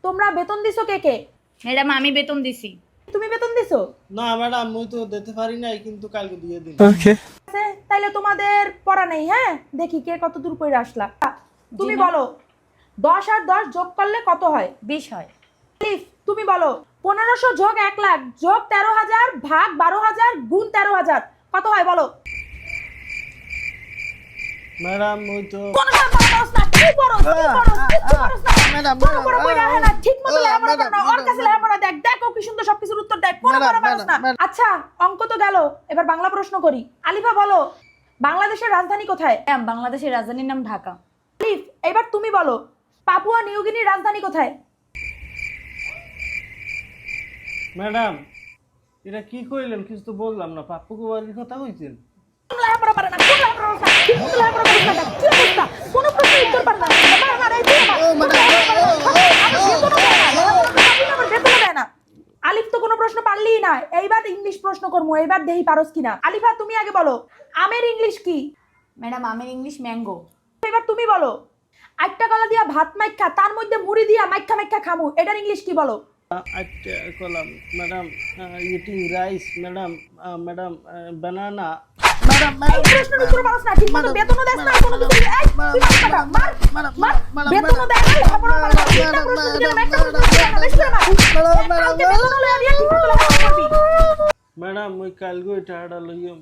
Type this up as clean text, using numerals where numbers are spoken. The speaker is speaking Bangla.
তোমরা বেতন দিছো কে কে? ম্যাডাম আমি বেতন দিছি। তুমি বেতন দিছো? না ম্যাডাম মুই তো দিতে পারি নাই, কিন্তু কালকে দিয়ে দিন। আছে, তাইলে তোমাদের পড়া নেই। হ্যাঁ, দেখি কে কত দূর করে আসলা। তুমি জি না। বলো 10 আর 10 যোগ করলে কত হয়? 20 হয়। আলিফ তুমি বলো 1500 যোগ 1 লাখ যোগ 13,000 ভাগ 12,000 গুণ 13,000 কত হয় বলো? ম্যাডাম মুই তো কোন সময় পড়াস না, কি পড়াস, কি পড়াস, কিচ্ছু পড়াস না। ম্যাডাম, কোন পড়া বই রাখে না, ঠিক মতো লেখাপড়া ম্যাডাম, করে না। ওর কাছে লেখাপড়া দেখ, দেখো কি সুন্দর সবকিছুর উত্তর দেখ। কোন ম্যাডাম, পড়া পারস না। ম্যাডাম। আচ্ছা, অঙ্ক তো গেল, এবার বাংলা প্রশ্ন করি। আলিফা বলো বাংলাদেশের রাজধানী কোথায়? ম্যাম বাংলাদেশের রাজধানীর নাম ঢাকা। আলিফ এবার তুমি বলো পাপুয়া নিউগিনির রাজধানী কোথায়? ম্যাডাম এটা কি কইলেন, কিছু তো বললাম না। পাপ্পু কুমারের কথা কইছেন? লেখাপড়া পারে না, কোন লেখাপড়া পারে না, ঠিক মতো লেখাপড়া করে না। কি অবস্থা? কোন প্রশ্নের উত্তর পারে না। আমার এই দিয়ে বেতনও দেয় না। আলিফ তো কোনো প্রশ্ন পারলিই না। এইবার ইংলিশ প্রশ্ন করবো, এইবার দেহি পারস কিনা। আলিফা তুমি আগে বলো আমের ইংলিশ কি? ম্যাডাম আমের ইংলিশ ম্যাঙ্গো। এবার তুমি বলো আটটা কলা দিয়া ভাত মাইখা তার মধ্যে মুড়ি দিয়া মাইখা মাইখা খামু, এটার ইংলিশ কি বলো? আচ্ছা কলাম madam. Eating rice madam. Madam banana. Madam এই প্রশ্নের উত্তর পারস না, ঠিক মতো বেতনও দেস না, কোনো কিছু। এই তুই মার মার মার, বেতনও দেয় না, লেখাপড়া পারে না। তিনটা প্রশ্ন দিলাম, একটা প্রশ্ন দিলাম না, বেশি করে মার। কালকে বেতনও লইয়া দিয়া ঠিক মতো লেখাপড়া করবি। ম্যাডাম মুই কালকে টাকাটা লইয়া